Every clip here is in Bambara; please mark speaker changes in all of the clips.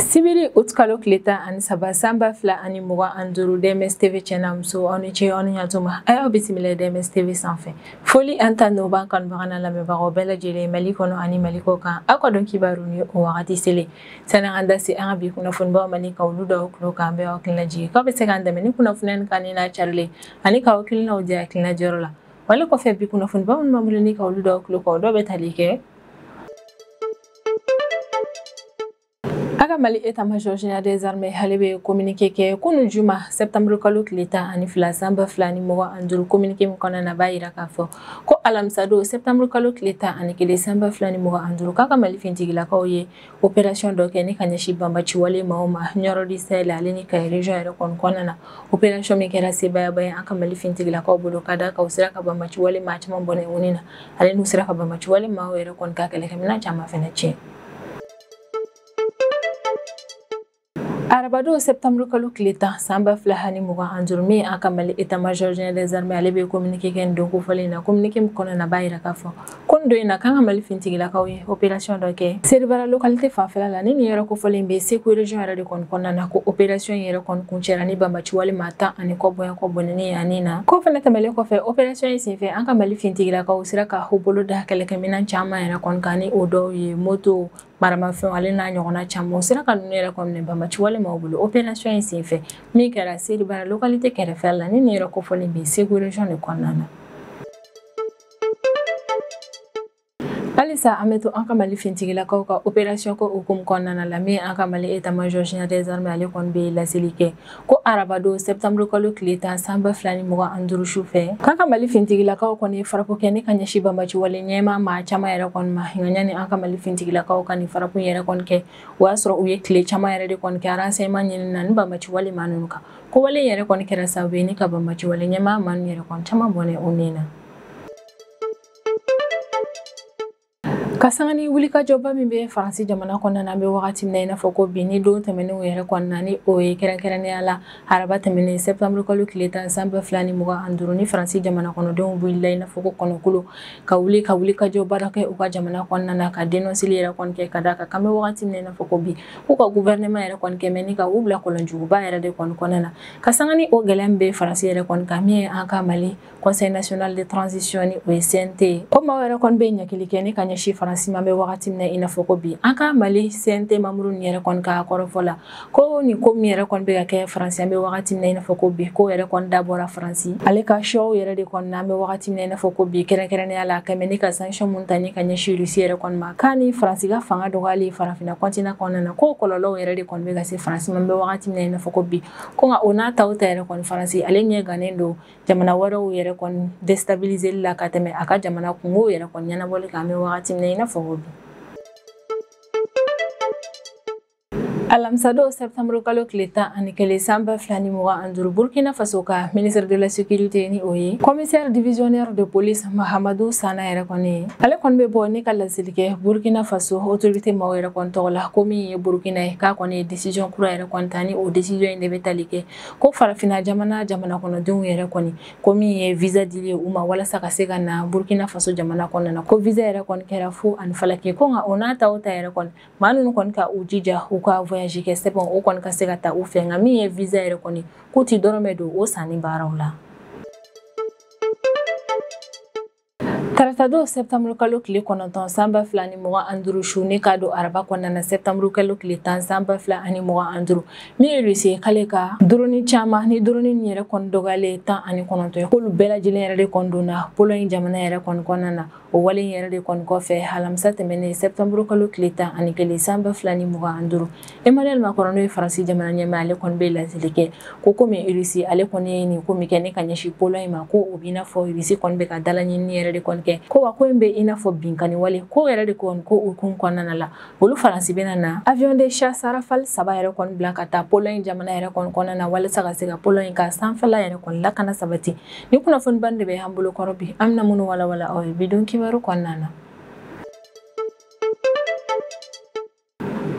Speaker 1: Sibiri utkalo kileta ani saba samba fila ani muga anduru DMS TV channel muso oni che oni nyatuma ayo bisimila DMS TV sanfɛ foli anta no ban kan bagana la me bago bela jele mali kono ani mali ko kan akwa don kibaru ni o wakati sele sana anda si an bi kuna fun ba mali ka ulu da oklo kan be okla ji ka be se kan da meni kuna funen kan ina charle ani ka okil na oja akila jorola wala ko fe bi kuna fun ba mun mamule ni ka ulu da oklo ko do be talike Aga Mali état-major général des armées halebe communiqué ke kunu juma septembre kalo kileta ani fila samba flani mowa anduru communiqué mukona na bayira kafo ko alamsado septembre kalo kileta ani kele samba flani mowa anduru kaka Mali fintigila kauye opération doke ni kanyashi bamba chiwale maoma nyoro di sele alini ka region ere konkona na opération mikera sebaya baya aka Mali fintigila kau bodo kada ka usira ka bamba chiwale ma chama mbone unina alini usira ka bamba chiwale ma ere kon ka kele kamina chama feneche Arabado septembre kalo kileta samba flahani muga anjurmi aka Mali état-major général des armées alebe communiqué ken donko falena communiqué mkono na bayira kafo kondo ina kanga Mali fintigila kawye opération doke serbara localité fa fela la ni yero ko falembe seku region ara de kon konna na ko opération yero kon kunchera ni bamba chiwale mata ani ko boya ko bonene anina ko fena tamele ko fe opération yi fe aka Mali fintigila kaw siraka hobolo da kale kaminan chama era kon kani odo ye moto marama fe wale na nyona chamo siraka nera kon ne bamba chiwale mawbulu opération yi fe mi kera serbara localité kera fela ni yero ko falembe seku region de konnana Alisa ameto anka Mali fintigila kauka opération ko ukum konnana la mi anka Mali état-major général des armées ale kon be la selike ko arabado septembre kalo kileta samba flani muga anduru shufe kanka Mali fintigila kauka ni farapo keni kanyashi bamba chiwale nyema ma chama yera kon ma nganyani anka Mali fintigila kauka ni farapo yera kon ke wasro uye kle chama yera de kon ke renseignement nyen nan bamba chiwale manunuka ko wale yera kon ke rasabe ni ka bamba chiwale nyema man yera kon chama bone unina Kasangani wulika joba mimbe Faransi jamana konna na be wakati mna foko bini do temene were konna ni oye kerenkerene ala araba temene septembre kalo kileta samba flani muga anduruni Faransi jamana kono don builla ina foko kono kulu ka wulika joba dake uka jamana konna na ka denoncer era konke kadaka kame wakati mna foko bi uka gouvernement era konke meni ka ubla kolonju ba era de kon konna kasangani o gelembe Faransi era kon kamie aka Mali Conseil national de transition ni OCNT ko ma era kon be nyakilikeni kanyashi Faransi mambe wakati mna ina foko bi aka Mali CNT mamuru nyere kon ka korofola ko ni ko mi era kon be ka Faransi ambe wakati mna ina foko bi ko era kon dabora Faransi ale ka show yere de kon nambe wakati mna ina foko bi kere ala ka meni ka sanction muntani kanyashi Russie era kon makani Faransi ga fanga dogali farafina kontina konana ko kololo yere de kon be ga se Faransi mambe wakati mna ina foko bi ko nga ona tawta era kon Faransi ale nye ganendo jamana waro yere kon destabiliser la kateme aka jamana kungo yere kon nyana bole ka me wakati mna ina foko bi Alamsado septembre kalo kileta ani kele samba flani muga anduru Burkina Faso ka ministre de la sécurité ni oye commissaire divisionnaire de police Mahamadou Sana era koni ale kon be boni kala silike Burkina Faso autorité ma era kon tola komi Burkina ka koni décision kura era kon tani o décision inde betalike ko farafina jamana kono dun era koni komi visa dili uma wala saka sega na Burkina Faso jamana kono na ko visa era kon kera fu an falake ko nga onata ota era kon manu kon ka ujija uka voyager ke c'est bon o kon ka sega ta u fenga mi visa ere koni kuti doromedo o sani barawla Taratado septembre kalo kile kononton samba flani muga anduru shune kado araba konna na septembre kalo kile tan samba flani muga anduru mi Russie kale ka droni chama ni droni nyere kon dogale tan ani kononto ko lu bela jile yere de kondona pologne jamana yere kon konana o wale yere de kon ko fe halamsa temene septembre kalo kile tan ani kele samba flani muga anduru Emmanuel Macron no Faransi jamana nyema ale kon be la zilike ko komi Russie ale kon ni ko mi kene kanyashi pologne ma ko obina fo Russie kon be ka dala nyi yere de kon ko wa ko mbe ina fo binkani wale ko yere de kon ko ukun konnana la bolu Faransi benana avion de chasse Rafale saba yere kon blanca ta Pologne jamana yere kon konnana wale saga sega Pologne ka sanfala yere kon la kana sabati ni kuna fon bande be hambulo korobi amna munu wala o bidon kibaru konnana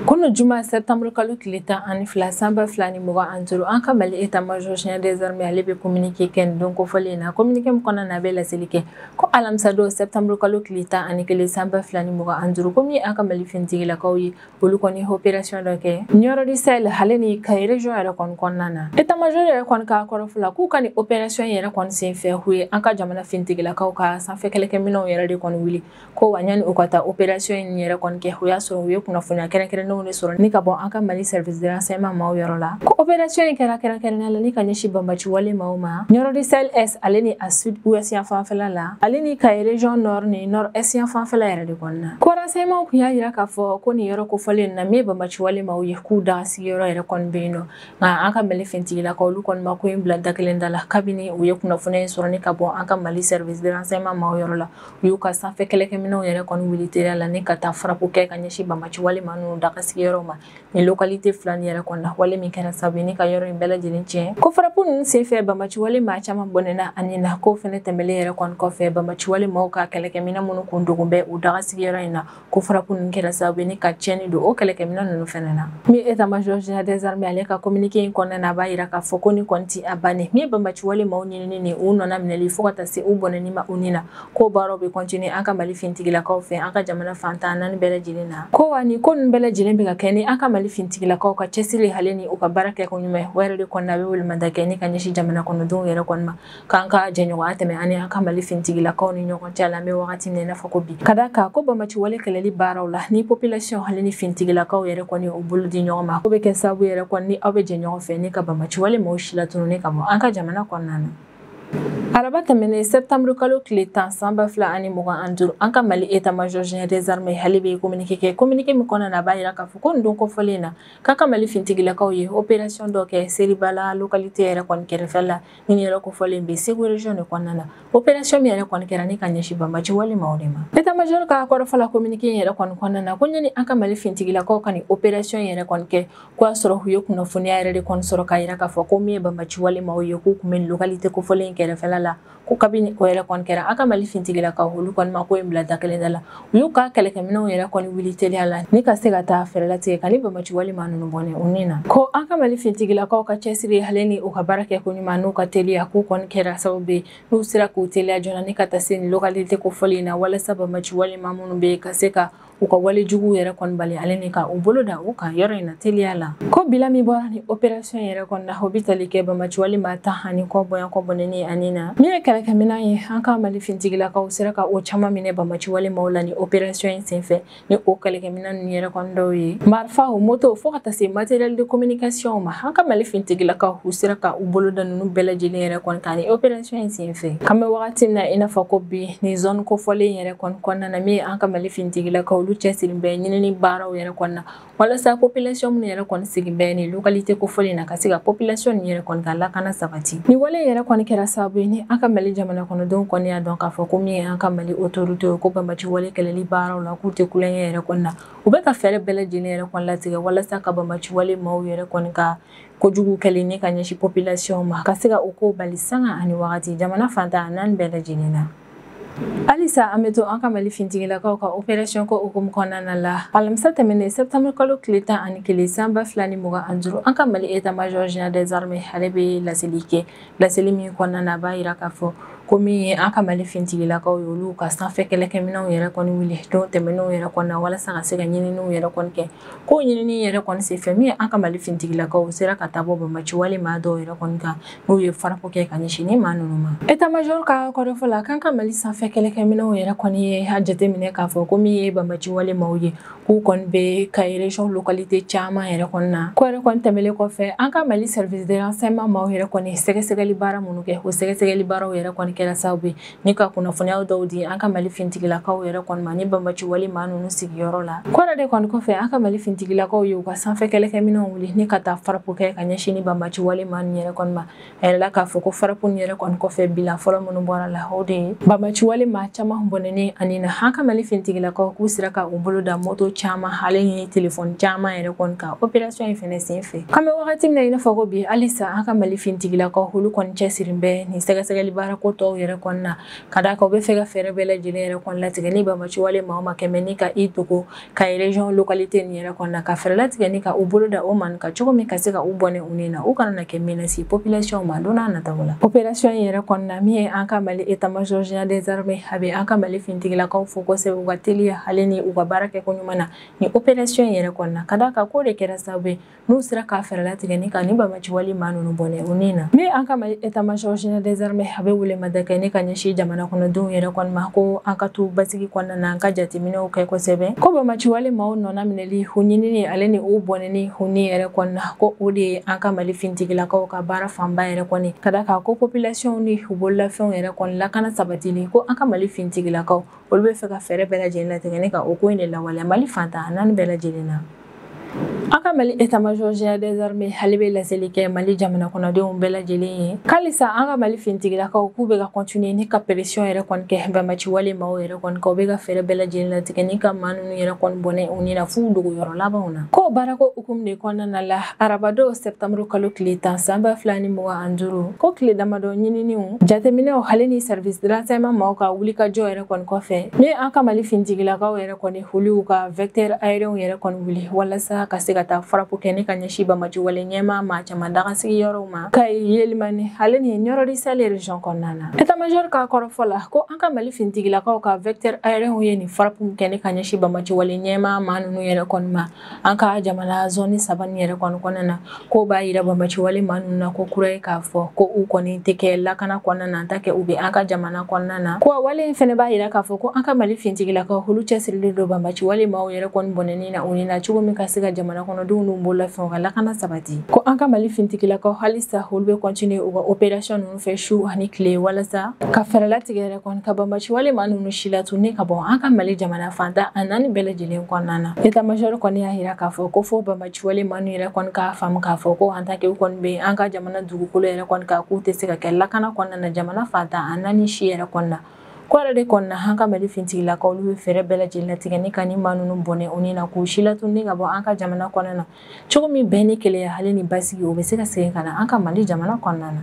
Speaker 1: Kono juma septembre kalo tile 12 sanba 2025 an ka Mali état-major général des armées ale bɛ communiqué kɛ donc fɔlen na communiqué min kɔnɔna na bɛ laseli kɛ ko alamisa don septembre kalo tile 11 sanba 2025 ko min an ka Mali finitigilakaw ye olu kɔni opération dɔ kɛ Nioro du Sahel ale ni Kayi région yɛrɛ kɔni kɔnɔna na état-major yɛrɛ kɔni ka kɔrɔfɔla k'u ka ni opération yɛrɛ kɔni senfɛ u ye an ka jamana finitigilakaw ka sanfɛ kɛlɛkɛminɛnw yɛrɛ de kɔni wuli ko wa ɲani u ka taa opération in yɛrɛ kɔni kɛ u y'a sɔrɔ u ye kunnafoniya kɛrɛnkɛrɛnnenw de sɔrɔ ni ka bɔ an ka Mali service de renseignement maaw yɔrɔ la ko opération in kɛra kɛrɛnkɛrɛnnenya la ni ka ɲɛsin banbaci wale maaw ma Nioro du Sahel est ale ni a sud ouest yan fanfɛla la ale ni Kayi région nord ni nord est yan fanfɛla yɛrɛ de kɔni na ko renseignement kun y'a yira k'a fɔ ko nin yɔrɔ kofɔlen na min ye banbaci wale maaw ye k'u daga sigiyɔrɔ yɛrɛ kɔni bɛ yen nɔ nka an ka Mali finitigilakaw olu kɔni ma ko in bila da kelen da la kabini u ye kunnafoniya in sɔrɔ ni ka bɔ an ka Mali service de renseignement maaw yɔrɔ la u y'u ka sanfɛ kɛlɛkɛminɛnw yɛrɛ kɔni wuli teliya la ni ka taa frappe kɛ ka ɲɛsin banbaci wale maa ninnu daga sigiyɔrɔ ma ni localité fila ni yɛrɛ kɔni na wale min kɛra sababu ye ni ka yɔrɔ in bɛɛ lajɛlen tiɲɛ ko frappe ninnu senfɛ banbaci wale maa caman bɔnɛna ani na ko fɛnɛ tɛmɛlen yɛrɛ kɔni kɔfɛ banbaci wale maaw ka kɛlɛkɛminɛ minnu kun dogon bɛ u daga sigiyɔrɔ in na ko frappe ninnu kɛra sababu ye ni ka tiɲɛni don o kɛlɛkɛminɛ ninnu fɛnɛ na min état-major général des armées ale ka communiqué in kɔnɔna na a b'a yira k'a fɔ ko ni kɔni ti a bannen min ye banbaci wale maaw ɲinini ni u nɔna minɛli fo ka taa se u bɔnɛni ma u ni na ko baaraw bɛ continuer an ka Mali finitigilakaw fɛ an ka jamana fantan naani bɛɛ lajɛlen na ko wa ni ko ninnu bɛɛ lajɛlen bɛ ka kɛ ni an ka Mali finitigilakaw ka cɛsiri hali ni u ka baara kɛ ko ɲuman o yɛrɛ de kɔnɔna a bɛ welemada kɛ ni ka ɲɛsin jamana kɔnɔdenw yɛrɛ kɔni ma k'an ka jɛɲɔgɔnya tɛmɛ ani an ka Mali finitigilakaw ni ɲɔgɔn cɛ la an bɛ wagati min na i n'a fɔ ko bi ka d'a kan ko banbaci wale kɛlɛli baaraw la ni population hali ni finitigilakaw yɛrɛ kɔni u bolo di ɲɔgɔn ma ko bɛ kɛ sababu yɛrɛ kɔni ni aw bɛ jɛ ɲɔgɔn fɛ ni ka banbaci wale maaw si latununi ka bɔ an ka jamana kɔnɔna na araba tɛmɛnen septembre kalo tile 10 sanba 2025 an ka Mali état-major général des armées hali bɛ communiqué kɛ communiqué min kɔnɔna na a b'a yira k'a fɔ ko nin don kɔfɔlen na k'a ka Mali finitigilakaw ye opération dɔ kɛ Seribala localité yɛrɛ kɔni kɛrɛfɛ la ni yɛrɛ kɔfɔlen bɛ Segu région de kɔnɔna na opération min yɛrɛ kɔni kɛra ni ka ɲɛsin banbaci wale maaw de ma état-major ka kɔrɔfɔla communiqué in yɛrɛ kɔni kɔnɔna na ko ɲani an ka Mali finitigilakaw ka ni opération yɛrɛ kɔni kɛ ko y'a sɔrɔ u ye kunnafoniya yɛrɛ de kɔni sɔrɔ k'a yira k'a fɔ ko min ye banbaci wale maaw ye k'u kun bɛ localité kofɔlen kɛrɛfɛla la ko kabini o yɛrɛ kɔni kɛra an ka Mali finitigilakaw olu kɔni ma ko in bila da kelen da la u y'u ka kɛlɛkɛminɛnw yɛrɛ kɔni wuli teliya la ni ka se ka taa fɛɛrɛ latigɛ ka ni banbaci wale maa ninnu bɔnɛ u ni na ko an ka Mali finitigilakaw ka cɛsiri hali ni u ka baara kɛ ko ɲuman n'u ka teliya k'u kɔni kɛra sababu ye n'u sera k'u teliya joona ni ka taa se ni localité kofɔlen na walasa banbaci wale maa minnu bɛ ka se ka u ka wale jugu yɛrɛ kɔni bali ale ni ka u bolo da u kan yɔrɔ in na teliya la ko bila min bɔra ni opération yɛrɛ kɔni na o bɛ tali kɛ banbaci wale maa 10 ani kɔ bonya kɔ bɔnɛni ani na min ye kɛlɛkɛminɛn ye an ka Mali finitigilakaw sera ka o caman minɛ banbaci wale maaw la ni opération in senfɛ ni o kɛlɛkɛminɛn ninnu yɛrɛ kɔni dɔw ye marifaw moto fo ka taa se matériel de communication ma an ka Mali finitigilakaw u sera ka u bolo da ninnu bɛɛ lajɛlen yɛrɛ kɔni ka ni opération in senfɛ an bɛ wagati min na i n'a fɔ ko bi ni zone kofɔlen yɛrɛ kɔni kɔnɔna na min ye an ka Mali finitigilakaw olu cɛsiri bɛɛ ɲinini baaraw yɛrɛ kɔni na walasa population minnu yɛrɛ kɔni sigi bɛɛ ni localité kofɔlen na ka se ka population ni yɛrɛ kɔni ka lakana sabati ni wale yɛrɛ kɔni kɛra sababu ye ni an ka Mali jamana kɔnɔdenw kɔni y'a dɔn k'a fɔ ko min ye an ka Mali autorité ye ko banbaci wale kɛlɛli baaraw la k'u tɛ kulonkɛ yɛrɛ kɔni na u bɛ ka fɛɛrɛ bɛɛ lajɛlen yɛrɛ kɔni latigɛ walasa ka banbaci wale maaw yɛrɛ kɔni ka kojugu kɛli ni ka ɲɛsin population ma ka se ka o ko bali sanga ani wagati jamana fantan naani bɛɛ lajɛlen na halisa an bɛ to an ka Mali finitigilakaw ka opération ko hukumu kɔnɔna la alamisa tɛmɛnen septembre kalo tile 11 sanba 2025 an ka Mali état-major général des armées ale bɛ laseli kɛ laseli min kɔnɔna na a b'a yira k'a fɔ ko min ye an ka Mali finitigilakaw ye olu ka sanfɛ kɛlɛkɛminɛnw yɛrɛ kɔni wuli don tɛmɛnenw yɛrɛ kɔni na walasa ka se ka ɲininiw yɛrɛ kɔni kɛ ko ɲinini yɛrɛ kɔni senfɛ min ye an ka Mali finitigilakaw sera ka taa bɔ banbaci wale maa dɔw yɛrɛ kɔni kan n'u ye frappe kɛ ka ɲɛsin ni maa ninnu ma état-major ka kɔrɔfɔ la k'an ka Mali sanfɛ kɛlɛkɛminɛnw yɛrɛ kɔni ye a jateminɛ k'a fɔ ko min ye banbaci wale maaw ye k'u kɔni bɛ Kayi région localité caman yɛrɛ kɔni na ko yɛrɛ kɔni tɛmɛlen kɔfɛ an ka Mali service de renseignement maaw yɛrɛ kɔni sɛgɛsɛgɛli baara minnu kɛ o sɛgɛsɛgɛli baaraw yɛrɛ kɔni kɛra sababu ye ni ka kunnafoniyaw dɔw di an ka Mali finitigilakaw yɛrɛ kɔni ma ni banbaci wale maa ninnu sigiyɔrɔ la ko yɛrɛ de kɔni kɔfɛ an ka Mali finitigilakaw ye u ka sanfɛ kɛlɛkɛminɛnw wuli ni ka taa frappe kɛ ka ɲɛsin ni banbaci wale maa ninnu yɛrɛ kɔni ma a yɛrɛ la k'a fɔ ko frappe ninnu yɛrɛ kɔni kɔfɛ bila fɔlɔ minnu bɔra la o de ye banbaci wale maa caman bɔnɛni ani na an ka Mali finitigilakaw k'u sera ka u bolo da moto caman hali ni telefɔni caman yɛrɛ kɔni ka opération in fɛnɛ senfɛ k'an bɛ wagati min na i n'a fɔ ko bi halisa an ka Mali finitigilakaw olu kɔni cɛsiri bɛ nin sɛgɛsɛgɛli baara ko tɔ baw yɛrɛ kɔnɔna ka d'a kan u bɛ fɛ ka fɛɛrɛ bɛɛ lajɛlen yɛrɛ kɔnɔ latigɛ ni banbagaci wale maa o maa kɛmɛ ni ka i dogo ka région localité nin yɛrɛ kɔnɔna ka fɛɛrɛ latigɛ ni ka u bolo da o man ka cogo min ka se ka u bɔnɛ u ni na u kana na kɛ menace population ma don n'a nataw la opération yɛrɛ kɔnɔna min ye an ka Mali état-major général des armées a bɛ an ka Mali finitigilakaw fo kosɛbɛ u ka teliya hali ni u ka baara kɛ ko ɲuman na ni opération yɛrɛ kɔnɔna ka d'a kan ko de kɛra sababu ye n'u sera k'a fɛɛrɛ latigɛ ni ka ni banbagaci wale maa ninnu bɔnɛ u ni na min an ka Mali état-major général des armées a bɛ welemada kɛ ni ka ɲɛsin jamana kɔnɔdenw yɛrɛ kɔni ma ko an ka to basigi kɔnɔna na an ka jateminɛw kɛ kosɛbɛ ko banbagaci wale maaw nɔna minɛli u ɲinini ale ni u bɔnɛni u ni yɛrɛ kɔnɔna ko o de ye an ka Mali finitigilakaw ka baara fanba yɛrɛ kɔni ka d'a kan ko population ni u bololafɛnw yɛrɛ kɔni lakana sabatili ko an ka Mali finitigilakaw olu bɛ fɛ ka fɛɛrɛ bɛɛ lajɛlen latigɛ ni ka o ko in de lawaleya Mali fantan a naani bɛɛ lajɛlen na an ka Mali état-major général des armées hali bɛ laseli kɛ Mali jamana kɔnɔdenw bɛɛ lajɛlen ye halisa an ka Mali finitigilakaw k'u bɛ ka continuer ni ka pression yɛrɛ kɔni kɛ banbagaci wale maaw yɛrɛ kɔni ka u bɛ ka fɛɛrɛ bɛɛ lajɛlen latigɛ ni ka maa ninnu yɛrɛ kɔni bɔnɛ u ni na f'u dogo yɔrɔ labanw na ko baarako hukumu de kɔnɔna la arabadon septembre kalo tile 10 san 2025 ko tile damadɔ ɲininiw jateminɛw hali ni service de renseignement maaw ka wulikajɔ yɛrɛ kɔni kɔfɛ ni an ka Mali finitigilakaw yɛrɛ kɔni olu ka vecteur aérien yɛrɛ kɔni wuli walasa ka se ka taa farapo kɛ ni ka ɲɛsin banbagaci wale ɲɛmaa maa caman dagasigi yɔrɔw ma ka yelimani hali ni ɲɔrɔdi sale région kɔnɔna na état-major ka kɔrɔfɔ la ko an ka Mali finitigilakaw ka vecteur aérien ye ni farapo kɛ ni ka ɲɛsin banbagaci wale ɲɛmaa maa ninnu yɛrɛ kɔni ma an ka jamana zone 3 ni yɛrɛ kɔni kɔnɔna na ko b'a yira banbagaci wale maa ninnu na ko kura ye k'a fɔ ko u kɔni tɛ kɛ lakana kɔnɔna na an ta kɛ u bɛ an ka jamana kɔnɔna na ko wale in fɛnɛ b'a yira k'a fɔ ko an ka Mali finitigilakaw olu cɛsirilen don banbagaci wale maaw yɛrɛ kɔni bɔnɛni na u ni na cogo min ka se ka jamana kɔnɔdenw n'u bololafɛnw ka lakana sabati ko an ka Mali finitigilakaw halisa olu bɛ continuer u ka opération ninnu fɛ su ani tile walasa ka fɛɛrɛ latigɛ yɛrɛ kɔni ka banbagaci wale maa ninnu si latunu ka bɔ an ka Mali jamana fantan a naani bɛɛ lajɛlen kɔnɔna na état-major kɔni y'a yira k'a fɔ ko fo banbagaci wale maa ninnu yɛrɛ kɔni k'a faamu k'a fɔ ko an ta kɛ u kɔni bɛ an ka jamana dugukolo yɛrɛ kɔni kan k'u tɛ se ka kɛ lakana kɔnɔna na jamana fantan a naani si yɛrɛ kɔnɔna ko yɛrɛ de kɔnɔna an ka Mali finitigilakaw olu bɛ fɛɛrɛ bɛɛ lajɛlen latigɛ ni ka ni maa ninnu bɔnɛ u ni na k'u si latunu ka bɔ an ka jamana kɔnɔna na cogo min bɛn ni keleya hali ni basigi o bɛ se ka segin ka na an ka Mali jamana kɔnɔna na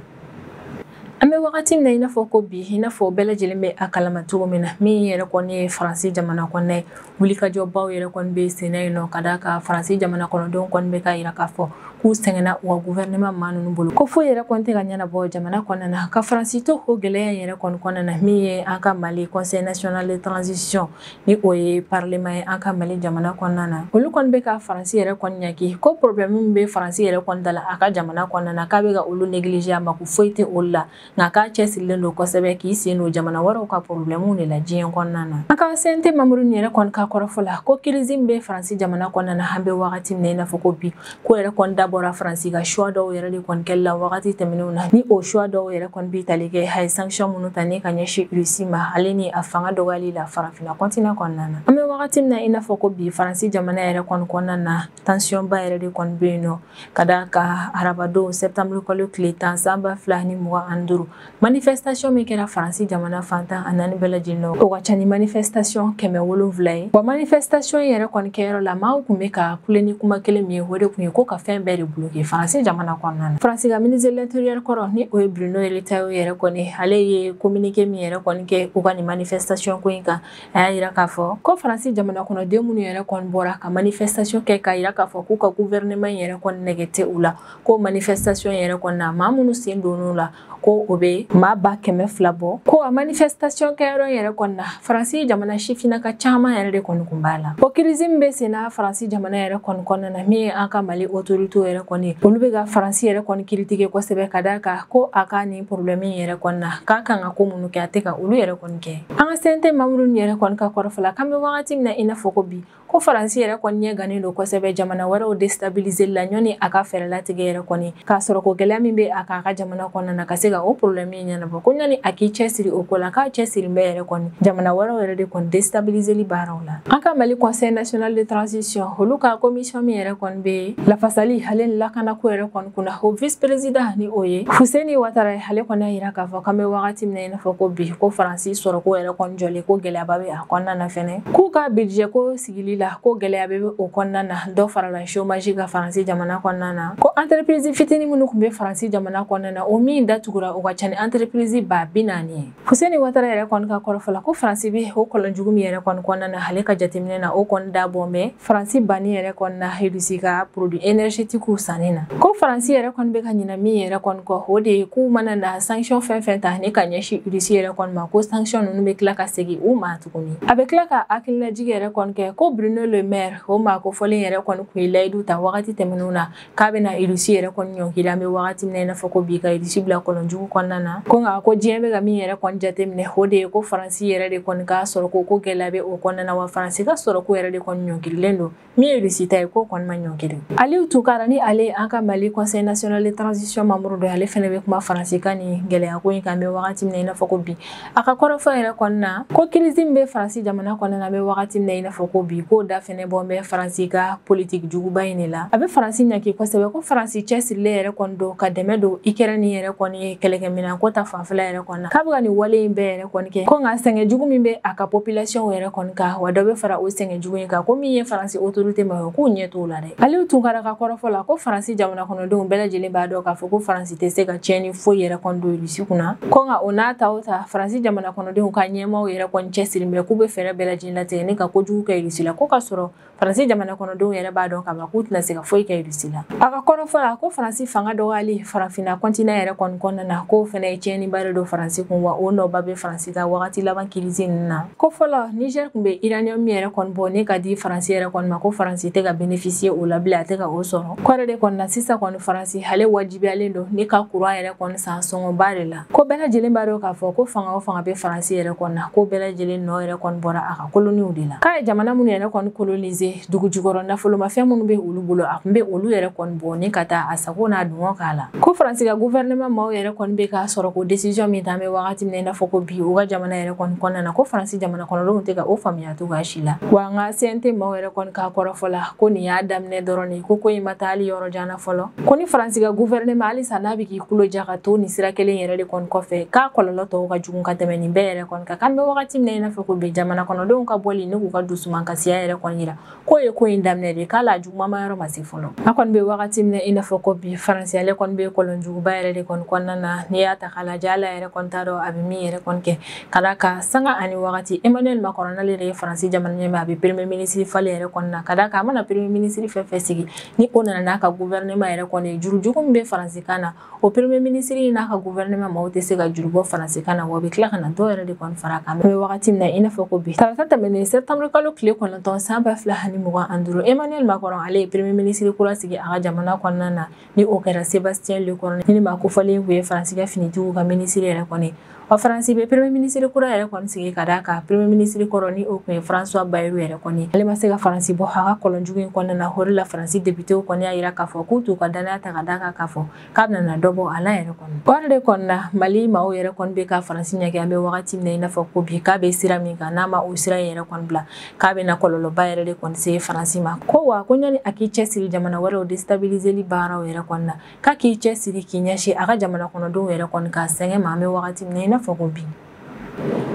Speaker 1: an bɛ wagati min na i n'a fɔ ko bi i n'a fɔ bɛɛ lajɛlen bɛ a kalama cogo min na min yɛrɛ kɔni ye Faransi jamana kɔnɔna ye wulikajɔbaw yɛrɛ kɔni bɛ sen na yen nɔ ka d'a kan Faransi jamana kɔnɔdenw kɔni bɛ ka yira k'a fɔ k'u sɛgɛnna u ka gouvernement maa ninnu bolo ko foyi yɛrɛ kɔni tɛ ka ɲɛnabɔ jamana kɔnɔna na ka Faransi to o gɛlɛya yɛrɛ kɔni kɔnɔna na min ye an ka Mali conseil national de transition ni o ye parlement ye an ka Mali jamana kɔnɔna na olu kɔni bɛ ka Faransi yɛrɛ kɔni ɲagi ko problème min bɛ Faransi yɛrɛ kɔni da la a ka jamana kɔnɔna na k'a bɛ ka olu négliger a ma ko foyi tɛ olu la nka k'a cɛsirilen don kosɛbɛ k'i sen don jamana wɛrɛw ka problème de la diɲɛ kɔnɔna na an ka CNT membre yɛrɛ kɔni ka kɔrɔfɔ la ko crise min bɛ Faransi jamana kɔnɔna na an bɛ wagati min na i n'a fɔ ko bi ko yɛrɛ kɔni dabɔra Faransi ka choix dɔw yɛrɛ de kɔni kɛli la wagati tɛmɛnenw na ni o choix dɔw yɛrɛ kɔni bɛ tali kɛ a ye sanction minnu ta ni ka ɲɛsin Russie ma ale ni a fanga dɔgɔyali la farafinna continent kɔnɔna na an bɛ wagati min na i n'a fɔ ko bi Faransi jamana yɛrɛ kɔni kɔnɔna na tension ba yɛrɛ de kɔni bɛ yen nɔ ka d'a kan arabadon septembre kalo tile 10 san 2025 manifestation min kɛra Faransi jamana fantan a naani bɛɛ lajɛlen na o ka ca ni manifestation 700 ye wa manifestation yɛrɛ kɔni kɛyɔrɔ la maaw tun bɛ ka kule ni kuma kelen min ye o de tun ye ko ka fɛn bɛɛ de bloquer Faransi jamana kɔnɔna na Faransi ka ministre de l'intérieur kɔrɔ ni o ye Bruno Retailleau yɛrɛ kɔni ale ye communiqué min yɛrɛ kɔni kɛ u ka ni manifestation ko in kan a y'a yira k'a fɔ ko Faransi jamana kɔnɔden minnu yɛrɛ kɔni bɔra ka manifestation kɛ k'a yira k'a fɔ k'u ka gouvernement yɛrɛ kɔni nɛgɛ tɛ u la ko manifestation yɛrɛ kɔni na maa minnu sen donn'u la ko o bɛ maa ba 200 bɔ ko a manifestation kɛyɔrɔ yɛrɛ kɔni na Faransi jamana sifinnaka caman yɛrɛ de kɔni kun b'a la o crise min bɛ sen na Faransi jamana yɛrɛ kɔni kɔnɔna na min ye an ka Mali autorité yɛrɛ kɔni olu bɛ ka Faransi yɛrɛ kɔni critiquer kosɛbɛ ka d'a kan ko a ka nin problème yɛrɛ kɔni na k'a kan ka ko minnu kɛ a tɛ ka olu yɛrɛ kɔni kɛ an ka CNT membre yɛrɛ kɔni ka kɔrɔfɔ la k'an bɛ wagati min na i n'a fɔ ko bi ko Faransi yɛrɛ kɔni ɲɛ gannen don kosɛbɛ jamana wɛrɛw déstabiliser la ɲɔni a ka fɛɛrɛ latigɛ yɛrɛ kɔni k'a sɔrɔ ko gɛlɛya min bɛ a kan a ka jamana kɔnɔna na ka se ka o problème ɲɛnabɔ ko ɲɔni a k'i cɛsiri o ko la k'a cɛsiri bɛ yɛrɛ kɔni jamana wɛrɛw yɛrɛ de kɔni déstabiliser baaraw la an ka Mali conseil national de transition olu ka commission min yɛrɛ kɔni bɛ lafasali ale ni lakanako yɛrɛ kɔni kunna o vice président ni o ye Fuseni Ouattara ale kɔni y'a yira k'a fɔ k'an bɛ wagati min na i n'a fɔ ko bi ko Faransi sɔrɔ ko yɛrɛ kɔni jɔlen ko gɛlɛyaba bɛ a kɔnɔna na fɛnɛ k'u ka budget ko sigili la ko gɛlɛya bɛ o kɔnɔna na dɔ farala chômage ka Faransi jamana kɔnɔna na ko entreprise fitinin minnu tun bɛ Faransi jamana kɔnɔna na o min datugura o ka ca ni entreprise ba 40 Hussein Ouattara yɛrɛ kɔni ka kɔrɔfɔla ko Faransi be o kɔlɔnjugu min yɛrɛ kɔni kɔnɔna na ale ka jateminɛ na o kɔni dabɔ mɛ Faransi banni yɛrɛ kɔni na Russie ka produit énergétique sanni na ko Faransi yɛrɛ kɔni be ka ɲina min yɛrɛ kɔni kɔ o de ye k'u mana na sanction fɛn ta ni ka ɲɛsi Russie yɛrɛ kɔni ma ko sanction nunu be tila ka segin u ma tuguni a be tila ka hakililajigi yɛrɛ kɔni kɛ ko Bruno Le Maire o ma ko fɔlen yɛrɛ kɔni kun ye layidu ta wagati tɛmɛnenw na k'a bena Russie yɛrɛ kɔni ɲɔngiri an be wagati min na i n'a fɔ ko bi ka Russie bila kɔlɔnjugu kɔnɔna na ko nka ko diɲɛ be ka min yɛrɛ kɔni jateminɛ o de ye ko Faransi yɛrɛ de kɔni ka sɔrɔ ko gɛlɛya be o kɔnɔna na wa Faransi ka sɔrɔ ko yɛrɛ de kɔni ɲɔngirilen don min ye Russie ta ye ko kɔni ma ɲɔngiri Aliou Tounkara ni ale an ka Mali Conseil national de transition membre do ale fɛnɛ be kuma Faransi kan ni gɛlɛya ko in kan be wagati min na i n'a fɔ ko bi a ka kɔrɔfɔ yɛrɛ kɔni na ko crise min be Faransi jamana kɔnɔna na be wagati min na i n'a fɔ ko bi ko da fɛnɛ bɔ bɛ Faransi ka politique juguba in de la a be Faransi ɲaki kosɛbɛ ko Faransi cɛsirilen yɛrɛ kɔni do ka dɛmɛ do Ukraine yɛrɛ kɔni ye kɛlɛkɛminɛn ko ta fanfɛla yɛrɛ kɔni na k'a be ka nin wale in bɛɛ yɛrɛ kɔni kɛ ko nka sɛngɛ jugu min be a ka population yɛrɛ kɔni kan wa dɔ be fara o sɛngɛ jugu in kan ko min ye Faransi autorité ma ye k'u ɲɛ t'o la dɛ Aliou Tounkara ka kɔrɔfɔ la ko Faransi jamana kɔnɔdenw bɛɛ lajɛlen b'a dɔn k'a fɔ ko Faransi tɛ se ka tiɲɛni foyi yɛrɛ kɔni don Russie kunna ko nka o n'a ta o ta Faransi jamana kɔnɔdenw ka ɲɛmaaw yɛrɛ kɔni cɛsirilen bɛ k'u be fɛɛrɛ bɛɛ lajɛlen latigɛ ni ka kojugu kɛ Russie la ko ka sɔrɔ Faransi jamana kɔnɔdenw yɛrɛ b'a dɔn k'a k'u tɛna se ka foyi kɛ Russie la a ka kɔrɔfɔ la ko Faransi fanga dɔgɔyali farafinna continent yɛrɛ kɔni kɔnɔna na ko fɛnɛ ye tiɲɛniba de don Faransi kun wa o nɔba be Faransi ka wagati laban crise ninnu na ko fɔlɔ Niger kun be uranium min yɛrɛ kɔni bɔ ni ka di Faransi yɛrɛ kɔni ma ko Faransi tɛ ka bénéficier o la bilen a tɛ ka o sɔrɔ kɔrɛ de kɔni na sisan kɔni Faransi ale wajibiyalen don ni ka courant yɛrɛ kɔni san sɔngɔba de la ko bɛɛ lajɛlen b'a dɔn k'a fɔ ko fanga o fanga be Faransi yɛrɛ kɔni na ko bɛɛ lajɛlen nɔ yɛrɛ kɔni bɔra a ka coloniw de la k'a ye jamana minnu yɛrɛ kɔni coloniser dugu jukɔrɔ nafolomafɛn minnu be olu bolo a kun be olu yɛrɛ kɔni bɔ ni ka taa a sago n'a dungɔ k'a la ko Faransi ka gouvernement maaw yɛrɛ kɔni be k'a sɔrɔ ko décision min ta be wagati min na i n'a fɔ ko bi u ka jamana yɛrɛ kɔni kɔnɔna na ko Faransi jamana kɔnɔdenw tɛ ka o faamuya cogoya si la wa n ka CNT maaw yɛrɛ kɔni k'a kɔrɔfɔ la ko nin y'a daminɛ dɔrɔn de ko in ma taa hali yɔrɔ janna fɔlɔ ko ni Faransi ka gouvernement halisa n'a be k'i kulo ja ka to nin sira kelen yɛrɛ de kɔni kɔfɛ k'a kɔlɔlɔ tɔw ka jugu ka tɛmɛ nin bɛɛ yɛrɛ kɔni kan kan be wagati min na i n'a fɔ ko bi jamana kɔnɔdenw ka bɔli ni k'u ka dusuman kasiya yɛrɛ kɔni yira ko ye ko in daminɛ de k'a la jugumama yɔrɔ ma se fɔlɔ a kɔni be wagati min na i n'a fɔ ko bi Faransi ale kɔni be kɔlɔnjuguba yɛrɛ de kɔni kɔnɔna na n'i y'a ta k'a lajɛ ala yɛrɛ kɔni t'a dɔn a be min yɛrɛ kɔni kɛ ka da ka sanga ani wagati Emmanuel Macron n'ale de ye Faransi jamana ɲɛmaa a be premier ministre fale yɛrɛ kɔni na ka da ka a mana premier ministre fɛn sigi ni o nana n'a ka gouvernement yɛrɛ kɔni ye jurujugu min be Faransi kan na o premier ministre n'a ka gouvernement maaw tɛ se ka juru bɔ Faransi kan na wa be tila ka na dɔ yɛrɛ de kɔni fara kan be wagati min na i n'a fɔ ko bi tarata tɛmɛnen septembre kalo tile 9 san 2025 Emmanuel Macron ale ye premier ministre kura sigi a ka jamana kɔnɔna na ni o kɛra Sébastien Lecornu ni ma ko fɔlen kun ye Faransi ka finitigiw ka ministre yɛrɛ kɔni wa Faransi be premier ministre kura yɛrɛ kɔni sigi ka da ka premier ministre kɔrɔ ni o kun ye François Bayrou yɛrɛ kɔni ale ma se ka Faransi bɔ a ka kɔlɔnjugu in kɔnɔna na hori la Faransi députéw kɔni y'a yira k'a fɔ k'u t'u ka danaya ta ka da k'a fɔ k'a bɛna dɔ bɔ a la yɛrɛ kɔni o de kɔni na Mali maaw yɛrɛ kɔni be ka Faransi ɲɛgɛn an be wagati min na i n'a fɔ ko bi k'a be sira min kan n'a ma o sira yɛrɛ kɔni bila k'a bɛna kɔlɔlɔba yɛrɛ de kɔni se Faransi ma ko wa ko ɲani a k'i cɛsiri jamana wɛrɛw déstabiliseli baaraw yɛrɛ kɔni na k'a k'i cɛsiri k'i ɲɛsin a ka jamana kɔnɔdenw yɛrɛ kɔni k'a sɛgɛn ma an be wagati min na i n'a fɔ ko bi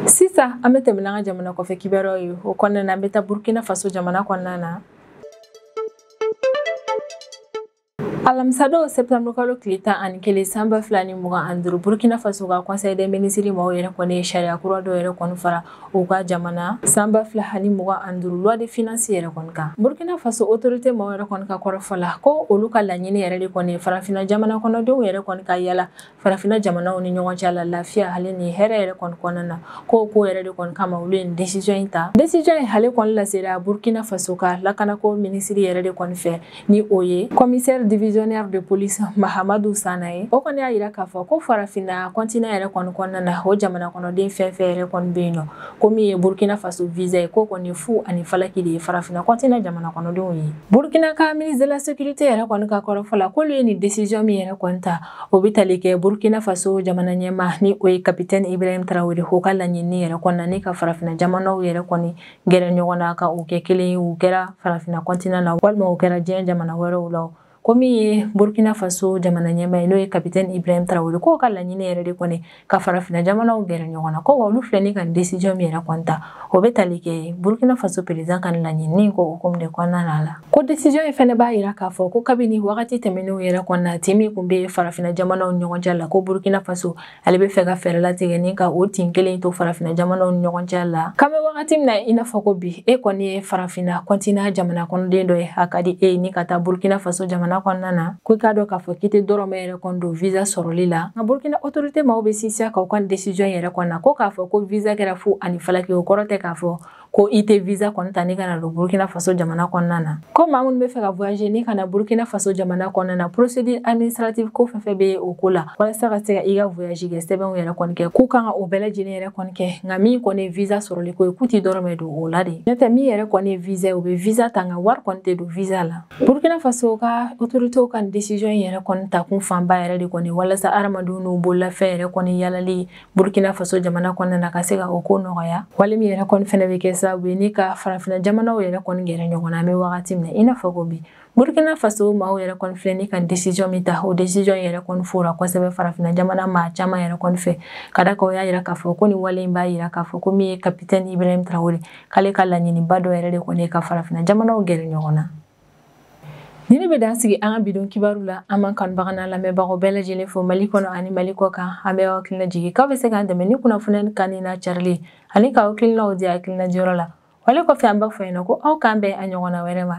Speaker 1: sisan an be tɛmɛ n'an ka jamana kɔfɛ kibaruyaw ye o kɔnɔna na an be taa Burkina Faso jamana kɔnɔna na Alamisa septembre kalo tile 11 san 2025 Burkina Faso ka Conseil des ministres maaw yɛrɛ kɔni ye sariya kura dɔ yɛrɛ kɔni fara u ka jamana san 2025 loi de finances yɛrɛ kɔni kan Burkina Faso autorité maaw yɛrɛ kɔni ka kɔrɔfɔ la ko olu ka laɲini yɛrɛ de kɔni farafinna jamana kɔnɔdenw yɛrɛ kɔni ka yala farafinna jamanaw ni ɲɔgɔn cɛ la lafiya hali ni hɛrɛ yɛrɛ kɔni kɔnɔna na ko yɛrɛ de kɔni kama olu ye décision in ta décision in hale kɔni lasera Burkina Faso ka lakanako ministre yɛrɛ de kɔni fɛ ni o ye commissaire divisionnaire de police Mahamadou Sanaye o kɔni y'a yira k'a fɔ ko farafinna continent yɛrɛ kɔni kɔnɔna na o jamana kɔnɔden fɛn yɛrɛ kɔni be yen nɔ ko min ye Burkina Faso visa ye ko kɔni fu ani falaki de ye farafinna continent jamana kɔnɔdenw ye Burkina ka ministre de la sécurité yɛrɛ kɔni ka kɔrɔfɔ la k'olu ye ni décision min yɛrɛ kɔni ta o be tali kɛ Burkina Faso jamana ɲɛmaa ni o ye capitaine Ibrahim Traoré o ka laɲini yɛrɛ kɔnɔna ni ka farafinna jamanaw yɛrɛ kɔni gɛrɛ ɲɔgɔn na ka o kɛ kelen ye u kɛra farafinna continent na walima u kɛra diɲɛ jamana wɛrɛw la ko min ye Burkina Faso jamana ɲɛmaa ye n'o ye capitaine Ibrahim Traoré ko ka laɲini yɛrɛ de kɔni ka farafina jamanaw gɛrɛ ɲɔgɔn na ko wa olu filɛ ni ka décision min yɛrɛ kɔni ta o bɛ tali kɛ Burkina Faso président ka laɲini ko hukumu de kɔnɔna la ko décision in fɛnɛ b'a yira k'a fɔ ko kabini wagati tɛmɛnenw yɛrɛ kɔnɔna tin min kun bɛ farafina jamanaw ni ɲɔgɔn cɛ la ko Burkina Faso ale bɛ fɛ ka fɛɛrɛ latigɛ ni ka o tin kelen to farafina jamanaw ni ɲɔgɔn cɛ la kan bɛ wagati min na i n'a fɔ ko bi e kɔni ye farafina continent jamana kɔnɔden dɔ ye a ka di e ni ka taa Burkina Faso jamana kɔnɔna na ko i k'a dɔn k'a fɔ k'i tɛ dɔrɔmɛ yɛrɛ kɔni don visa sɔrɔli la nka Burkina autorité maaw bɛ sinsin ka u ka décision yɛrɛ kɔnɔna ko k'a fɔ ko visa kɛra fu ani falaki o kɔrɔ tɛ k'a fɔ ko i tɛ visa kɔni ta ni kana don Burkina Faso jamana kɔnɔna na ko maa minnu bɛ fɛ ka voyager ni kana Burkina Faso jamana kɔnɔna na procédure administrative ko fɛn fɛn bɛ o ko la walasa ka se ka i ka voyage kɛ sɛbɛnw yɛrɛ kɔni kɛ k'u kan ka o bɛɛ lajɛlen yɛrɛ kɔni kɛ nka min kɔni ye visa sɔrɔli ko ye k'u tɛ dɔrɔmɛ don o la de n'o tɛ min yɛrɛ kɔni ye visa ye o bɛ visa ta nka wari kɔni tɛ don visa la Burkina Faso ka autorités ka décision yɛrɛ kɔni ta kun fanba yɛrɛ de kɔni walasa adamadenw n'u bololafɛn yɛrɛ kɔni yalali Burkina Faso jamana kɔnɔna na ka se ka o ko nɔgɔya wale min yɛrɛ kɔni fɛnɛ bɛ kɛ sababu ye ni ka farafina jamanaw yɛrɛ kɔni gɛrɛ ɲɔgɔn na an bɛ wagati min na i n'a fɔ ko bi Burkina Faso maaw yɛrɛ kɔni filɛ ni ka décision min ta o décision yɛrɛ kɔni fora kosɛbɛ farafina jamana maa caman yɛrɛ kɔni fɛ ka da kan o y'a yira k'a fɔ ko ni wale in b'a yira k'a fɔ ko min ye capitaine Ibrahim Traoré k'ale ka laɲiniba dɔ yɛrɛ de kɔni ye ka farafina jamanaw gɛrɛ ɲɔgɔn na ni ne bɛ dan sigi an ka bidon kibaru la an man kanubaga n'a lamɛnbagaw bɛɛ lajɛlen fo Mali kɔnɔ ani Mali kɔ kan an bɛ aw hakilina jigin k'aw bɛ se k'an dɛmɛ ni kunnafoni kan n'a carili ani k'aw hakilinaw di hakilina jɔyɔrɔ la wale kɔfɛ an b'a fɔ yen nɔ ko aw k'an bɛn a ɲɔgɔnna wɛrɛ ma